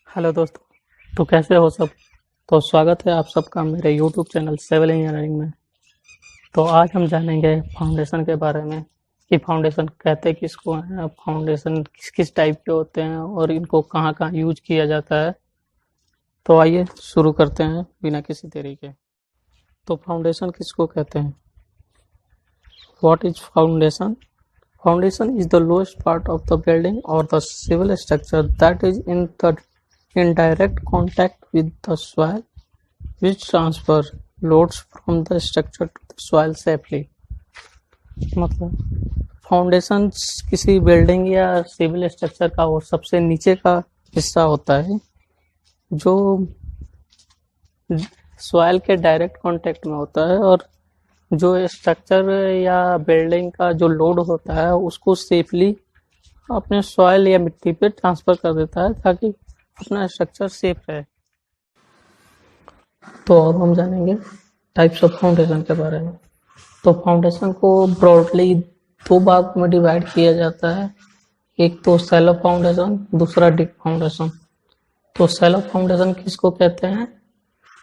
Hello दोस्तों। तो कैसे हो सब। तो स्वागत है आप सबका मेरे यूट्यूब चैनल सिविल इंजीनियरिंग में। तो आज हम जानेंगे फाउंडेशन के बारे में कि फाउंडेशन कहते किसको हैं, फाउंडेशन किस किस टाइप के होते हैं और इनको कहाँ कहाँ यूज किया जाता है। तो आइए शुरू करते हैं बिना किसी देरी के। तो फाउंडेशन किसको कहते हैं। What is foundation? Foundation is the lowest part of the building or the civil structure that is in direct contact with the soil, which transfer loads from the structure to the soil safely. मतलब foundation किसी building या civil structure का वो सबसे नीचे का हिस्सा होता है जो सॉइल के डायरेक्ट कांटेक्ट में होता है और जो स्ट्रक्चर या बिल्डिंग का जो लोड होता है उसको सेफली अपने सॉइल या मिट्टी पे ट्रांसफर कर देता है ताकि अपना स्ट्रक्चर सेफ रहे। तो अब हम जानेंगे टाइप्स ऑफ फाउंडेशन के बारे में। तो फाउंडेशन को ब्रॉडली दो भाग में डिवाइड किया जाता है, एक तो शैलो फाउंडेशन, दूसरा डीप फाउंडेशन। तो शैलो फाउंडेशन किसको कहते हैं?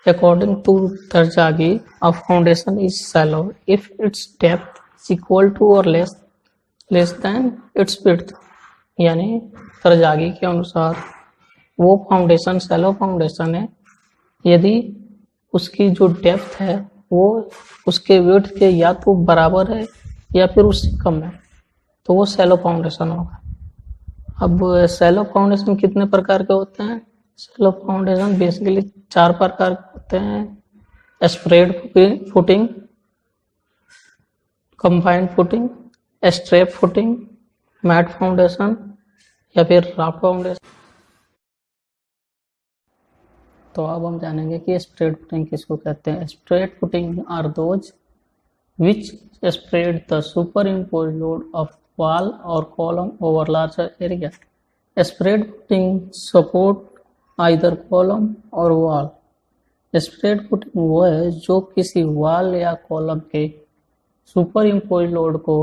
According to Tarjagi, a foundation is shallow if its depth is equal to or less than its width। यानी तरजागी के अनुसार वो फाउंडेशन शैलो फाउंडेशन है यदि उसकी जो डेप्थ है वो उसके विड्थ के या तो बराबर है या फिर उससे कम है, तो वो शैलो फाउंडेशन होगा। अब शैलो फाउंडेशन कितने प्रकार के होते हैं? शैलो फाउंडेशन बेसिकली चार प्रकार के होते हैं: spread footing, combined footing, strap footing, mat foundation या फिर राफ्ट फाउंडेशन। तो अब हम जानेंगे कि स्प्रेड फुटिंग किसको कहते हैं। Spread footing are those which spread the superimposed load of wall or column over larger area. Spread footing support either column or wall। Spread footing वो है जो किसी वॉल या कॉलम के सुपर इम्पोज लोड को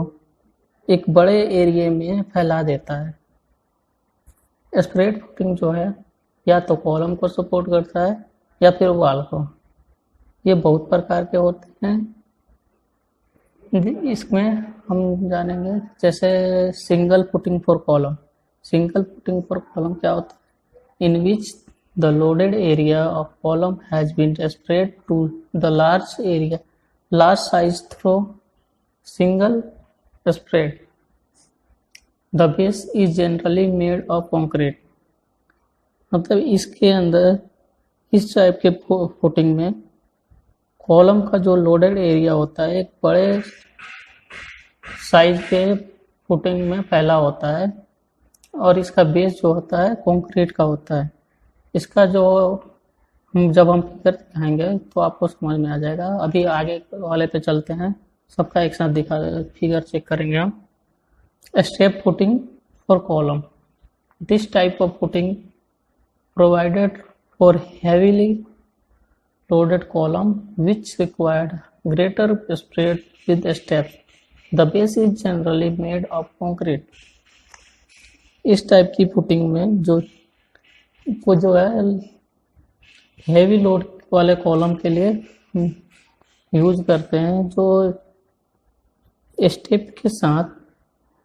एक बड़े एरिया में फैला देता है। स्प्रेड फुटिंग जो है या तो कॉलम को सपोर्ट करता है या फिर वॉल को। ये बहुत प्रकार के होते हैं। इसमें हम जानेंगे जैसे single footing for column. Single footing for column क्या होता है? In which the loaded area of column has been spread to the large size through single spread. The base is generally made of concrete. मतलब इसके अंदर इस type के footing में column का जो लोडेड एरिया होता है एक बड़े साइज के फुटिंग में फैला होता है और इसका बेस जो होता है कंक्रीट का होता है। इसका जो जब हम फिगर दिखाएंगे तो आपको समझ में आ जाएगा। अभी आगे वाले पे चलते हैं, सबका एक साथ दिखा फिगर चेक करेंगे हम। Step footing for column. This type of footing provided for heavily loaded column which required greater spread with steps. The base is generally made of concrete। इस टाइप की फुटिंग में जो है हेवी लोड वाले column के लिए use करते हैं, जो स्टेप के साथ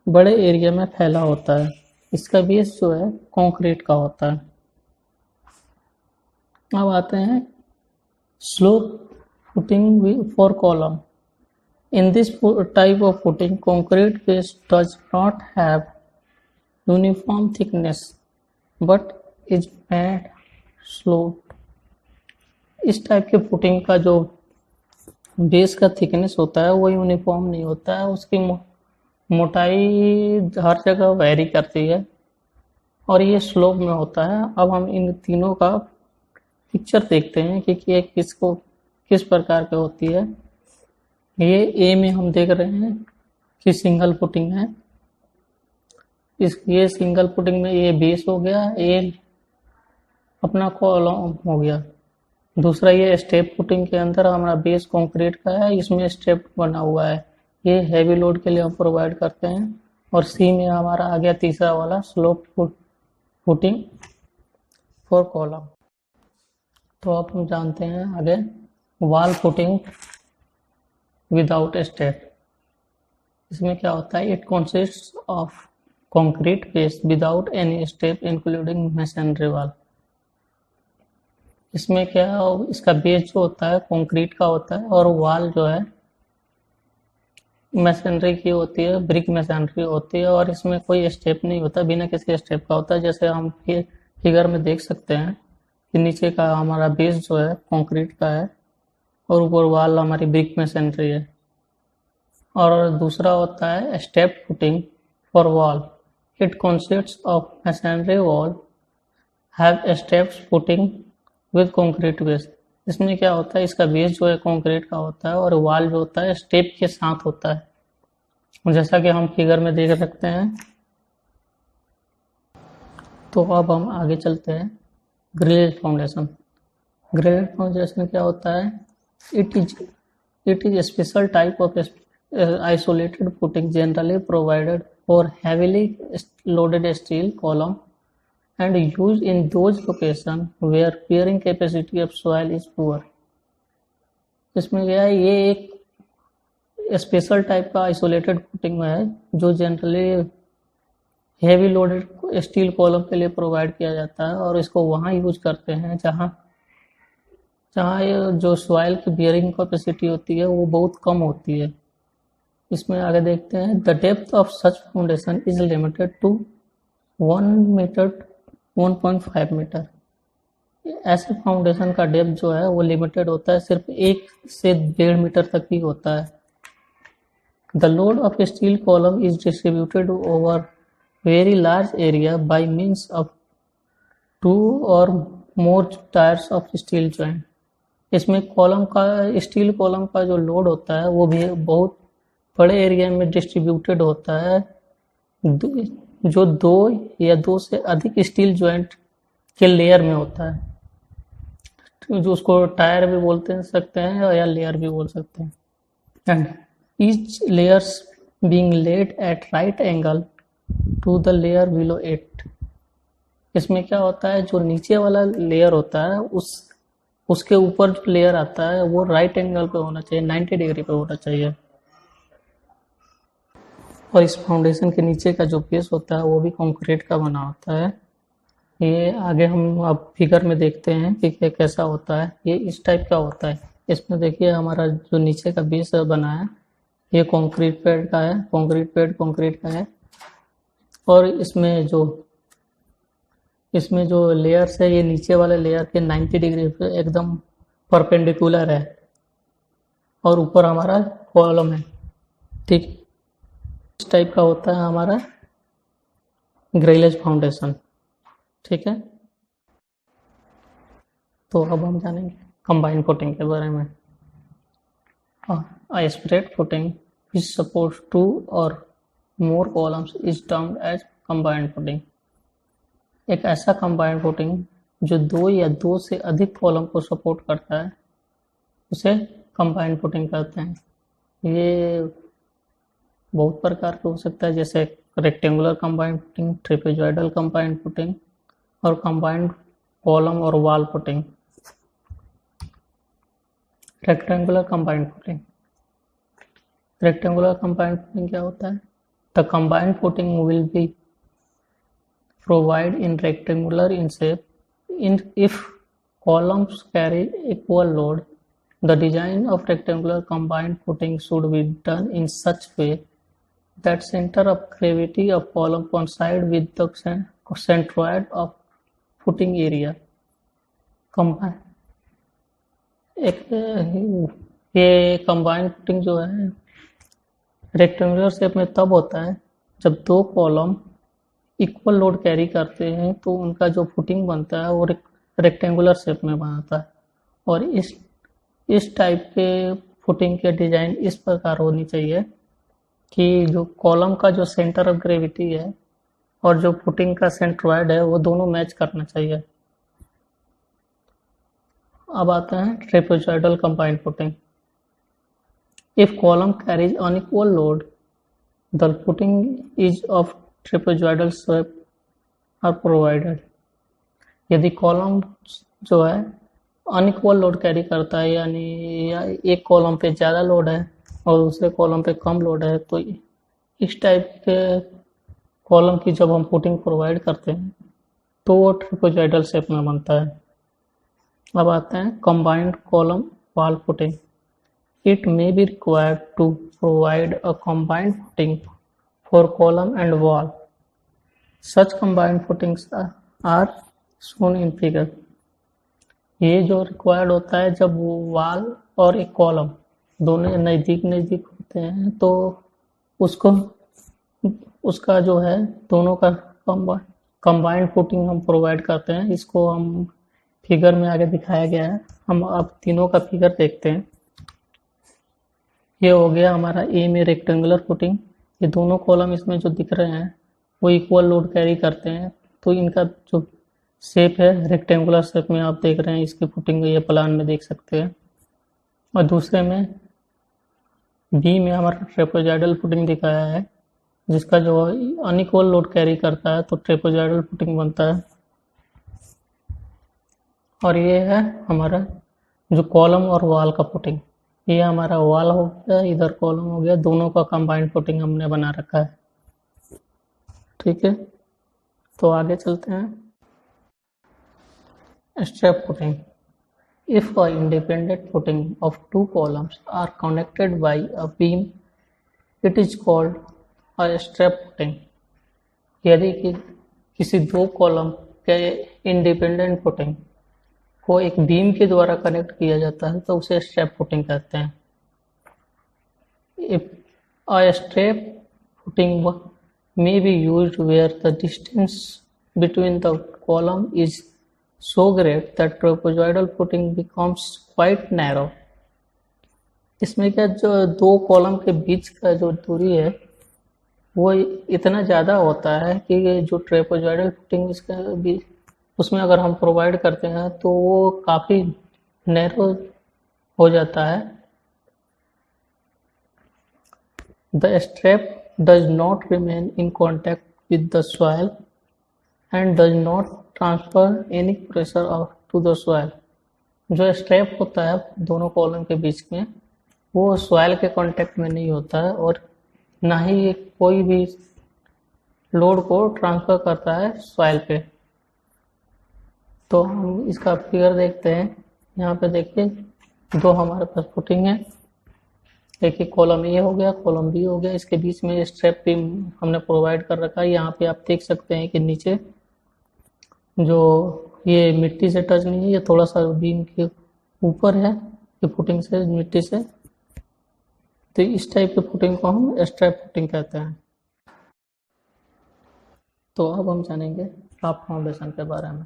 बड़े एरिया में फैला होता है। इसका बेस जो है कंक्रीट का होता है। अब आते हैं slope footing for column। In this type of footing, concrete base does not have uniform thickness but is made sloped। इस टाइप के फुटिंग का जो बेस का थिकनेस होता है वो यूनिफॉर्म नहीं होता है, उसकी मोटाई हर जगह वेरी करती है और ये स्लोप में होता है। अब हम इन तीनों का पिक्चर देखते हैं कि ये किस प्रकार की होती है। ये ए में हम देख रहे हैं कि सिंगल फुटिंग है। ये सिंगल फुटिंग में ये बेस हो गया, ए अपना कॉलम हो गया। दूसरा ये स्टेप फुटिंग के अंदर हमारा बेस कंक्रीट का है, इसमें स्टेप बना हुआ है, ये हैवी लोड के लिए हम प्रोवाइड करते हैं। और सी में हमारा आ गया तीसरा वाला स्लोप फुटिंग। For column. तो अब हम जानते हैं आगे वॉल फुटिंग विदाउट स्टेप। इसमें क्या होता है, it consists of concrete base without any step including masonry wall. इसमें क्या है, इसका बेस जो होता है कंक्रीट का होता है और वॉल जो है मैसनरी की होती है, ब्रिक मैसनरी होती है, और इसमें कोई स्टेप नहीं होता, बिना किसी स्टेप का होता है। जैसे हम फिगर में देख सकते हैं कि नीचे का हमारा बेस जो है कंक्रीट का है और ऊपर वॉल हमारी ब्रिक मैसनरी है। और दूसरा होता है step footing for wall. It consists of masonry wall have steps footing with concrete base. इसमें क्या होता है, इसका बेस जो है कंक्रीट का होता है और वॉल जो होता है स्टेप के साथ होता है, जैसा कि हम फिगर में देख सकते हैं। तो अब हम आगे चलते हैं ग्रिलेज फाउंडेशन। ग्रिलेज फाउंडेशन क्या होता है, it is special type of isolated footing generally provided for heavily loaded steel column and used in those locations where bearing capacity of soil is poor। इसमें क्या है, ये एक स्पेशल टाइप का isolated footing है जो generally heavy loaded steel column के लिए प्रोवाइड किया जाता है, और इसको वहाँ यूज करते हैं जहाँ जो सॉइल की बियरिंग कैपेसिटी होती है वो बहुत कम होती है। इसमें आगे देखते हैं, the depth of such foundation is limited to 1 metre 1.5 metre. ऐसे फाउंडेशन का डेप्थ जो है वो लिमिटेड होता है, सिर्फ 1 से 1.5 मीटर तक ही होता है। The load of steel column is distributed over very large area by means of 2 और मोर टायर्स ऑफ स्टील जॉइंट। इसमें स्टील कॉलम का जो लोड होता है वो भी बहुत बड़े एरिया में डिस्ट्रीब्यूटेड होता है, जो 2 या 2 से अधिक स्टील जॉइंट के लेयर में होता है, जो उसको टायर भी बोलते सकते हैं या लेयर भी बोल सकते हैं। And each layers being laid at right angle to the layer below it. इसमें क्या होता है, जो नीचे वाला लेयर होता है उसके ऊपर जो लेयर आता है वो राइट एंगल पे होना चाहिए, 90 डिग्री पे होना चाहिए। और इस फाउंडेशन के नीचे का जो बेस होता है वो भी कंक्रीट का बना होता है। ये आगे हम अब फिगर में देखते हैं कि ये कैसा होता है। ये इस टाइप का होता है। इसमें देखिए हमारा जो नीचे का बेस बना है ये कंक्रीट पैड का है, कंक्रीट का है, और इसमें जो लेयर्स है ये नीचे वाले लेयर के 90 डिग्री पे एकदम परपेंडिकुलर है, और ऊपर हमारा कॉलम है। ठीक, इस टाइप का होता है हमारा ग्रिलेज फाउंडेशन। ठीक है, तो अब हम जानेंगे कंबाइंड फुटिंग के बारे में। A spread footing which supports 2 or more columns is termed as combined footing। एक ऐसा कंबाइंड फुटिंग जो 2 या 2 से अधिक कॉलम को सपोर्ट करता है उसे कंबाइंड फुटिंग कहते हैं। ये बहुत प्रकार के हो सकता है, जैसे rectangular combined footing, trapezoidal combined footing और कंबाइंड कॉलम और wall footing. Rectangular combined footing क्या होता है? The combined footing will be provide in rectangular in shape if columns carry equal load. The design of rectangular combined footing should be done in such way that center of gravity of column coincide with the centroid of footing area। ये combined footing जो है rectangular shape में तब होता है जब 2 column equal load carry करते हैं, तो उनका जो फुटिंग बनता है वो रेक्टेंगुलर शेप में बनता है। और इस टाइप के फुटिंग के डिजाइन इस प्रकार होनी चाहिए कि जो कॉलम का जो सेंटर ऑफ ग्रेविटी है और जो फुटिंग का सेंट्रॉइड है वो दोनों मैच करना चाहिए। अब आता है trapezoidal combined footing. If column carries unequal load, the footing is of trapezoidal shape are provided। यदि कॉलम जो है अनइक्वल लोड कैरी करता है, यानी या एक कॉलम पे ज़्यादा लोड है और दूसरे कॉलम पे कम लोड है, तो इस टाइप के कॉलम की जब हम फुटिंग प्रोवाइड करते हैं तो वो ट्रिपोजॉइडल शेप में बनता है। अब आते हैं combined column wall footing. It may be required to provide a combined footing for column and wall. Such combined footings are shown in figure. ये जो रिक्वायर्ड होता है जब वो वॉल और एक कॉलम दोनों नज़दीक नज़दीक होते हैं, तो उसको उसका जो है दोनों का कंबाइंड फुटिंग हम प्रोवाइड करते हैं। इसको हम फिगर में आगे दिखाया गया है। हम अब तीनों का फिगर देखते हैं। ये हो गया हमारा ए में रेक्टेंगुलर फुटिंग। ये दोनों कॉलम इसमें जो दिख रहे हैं वो इक्वल लोड कैरी करते हैं, तो इनका जो शेप है रेक्टेंगुलर शेप में आप देख रहे हैं। इसकी फुटिंग ये प्लान में देख सकते हैं। और दूसरे में बी में हमारा ट्रेपेजॉइडल फुटिंग दिखाया है, जिसका जो अनइक्वल लोड कैरी करता है तो ट्रेपेजॉइडल फुटिंग बनता है। और ये है हमारा जो कॉलम और वॉल का फुटिंग। ये हमारा वॉल हो गया, इधर कॉलम हो गया, दोनों का कंबाइंड फुटिंग हमने बना रखा है। ठीक है, तो आगे चलते हैं। Strap footing. If a independent footing of two columns are connected by a beam, it is called a strap footing. यदि कि किसी दो कॉलम के इंडिपेंडेंट फुटिंग को एक बीम के द्वारा कनेक्ट किया जाता है तो उसे स्ट्रैप फुटिंग कहते हैं। If a strap footing may be used where the distance between the column is so great that trapezoidal footing becomes quite narrow. इसमें क्या जो दो कॉलम के बीच का जो दूरी है वो इतना ज़्यादा होता है कि जो ट्रेपेजॉइडल फुटिंग इसका भी उसमें अगर हम प्रोवाइड करते हैं तो वो काफ़ी नैरो हो जाता है। The strap does not remain in contact with the soil and does not transfer any pressure to the soil. जो स्ट्रैप होता है दोनों कॉलम के बीच में वो सॉइल के कांटेक्ट में नहीं होता है और ना ही ये कोई भी लोड को ट्रांसफर करता है सॉइल पे। तो हम इसका फिगर देखते हैं। यहाँ पे देखिए दो हमारे पास फुटिंग है, एक ही कॉलम ए हो गया, कॉलम बी हो गया, इसके बीच में स्ट्रैप भी हमने प्रोवाइड कर रखा है। यहाँ पे आप देख सकते हैं कि नीचे जो ये मिट्टी से टच नहीं है, ये थोड़ा सा बीम के ऊपर है ये फुटिंग से मिट्टी से, तो इस टाइप की फुटिंग को हम स्ट्रैप फुटिंग कहते हैं। तो अब हम जानेंगे राफ्ट फाउंडेशन के बारे में।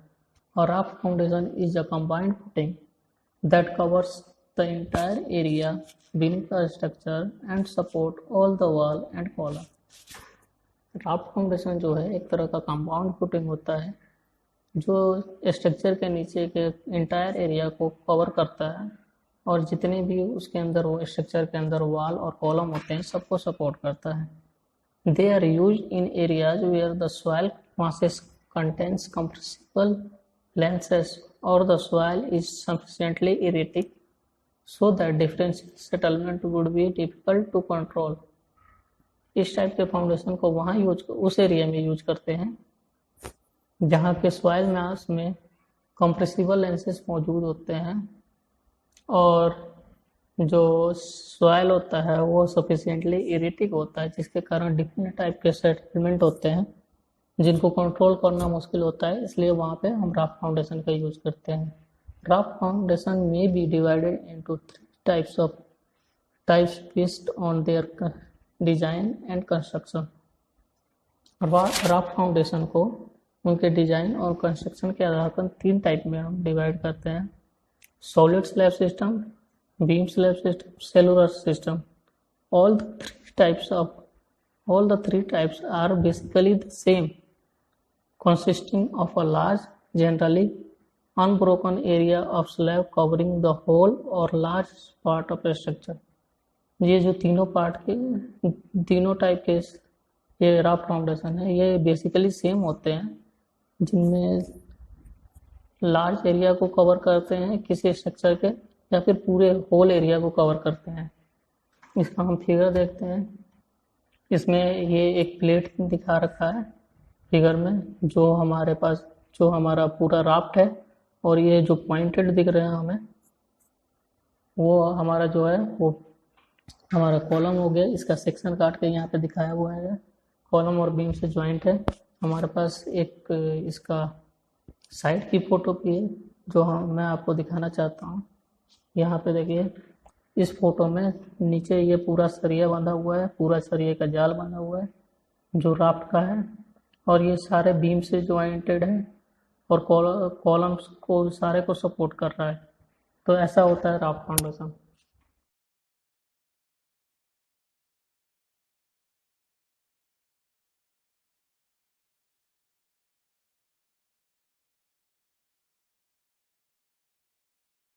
और raft foundation is a combined footing that covers the entire area beneath the structure and support all the wall and column. Raft foundation जो है एक तरह का कंपाउंड फुटिंग होता है जो स्ट्रक्चर के नीचे के इंटायर एरिया को कवर करता है और जितने भी उसके अंदर वो स्ट्रक्चर के अंदर वॉल और कॉलम होते हैं सबको सपोर्ट करता है। They are use in areas where the soil masses contains compressible lenses or the soil is sufficiently erratic so that differential settlement would be difficult to control. इस type के foundation को वहाँ उस एरिया में use करते हैं जहाँ के सॉइल मास में कंप्रेसिबल लेंसेज मौजूद होते हैं और जो सॉइल होता है वो सफिशिएंटली इरेटिक होता है, जिसके कारण डिफरेंट टाइप के सेटलमेंट होते हैं जिनको कंट्रोल करना मुश्किल होता है। इसलिए वहाँ पे हम राफ्ट फाउंडेशन का यूज करते हैं। Raft foundation may be divided into three types based on their design and construction. Raft foundation को उनके डिजाइन और कंस्ट्रक्शन के आधार पर तीन टाइप में हम डिवाइड करते हैं: solid slab system, beam slab system, cellular system. All the three types are basically the same, consisting of a large, generally unbroken area of slab covering the whole or large part of a structure. ये जो तीनों type के ये raft foundation है ये basically same होते हैं, जिनमें लार्ज एरिया को कवर करते हैं किसी स्ट्रक्चर के, या फिर पूरे होल एरिया को कवर करते हैं। इसका हम फिगर देखते हैं। इसमें ये एक प्लेट दिखा रखा है फिगर में, जो हमारे पास जो हमारा पूरा राफ्ट है, और ये जो पॉइंटेड दिख रहे हैं हमें, वो हमारा जो है वो हमारा कॉलम हो गया। इसका सेक्शन काट के यहाँ पे दिखाया हुआ है, कॉलम और बीम से ज्वाइंट है। हमारे पास एक इसका साइड की फोटो भी है, जो मैं आपको दिखाना चाहता हूँ। यहाँ पे देखिए, इस फोटो में नीचे ये पूरा सरिया बंधा हुआ है, पूरा सरिये का जाल बंधा हुआ है जो राफ्ट का है, और ये सारे बीम से ज्वाइंटेड है और कॉलम्स को सारे को सपोर्ट कर रहा है। तो ऐसा होता है राफ्ट फाउंडेशन।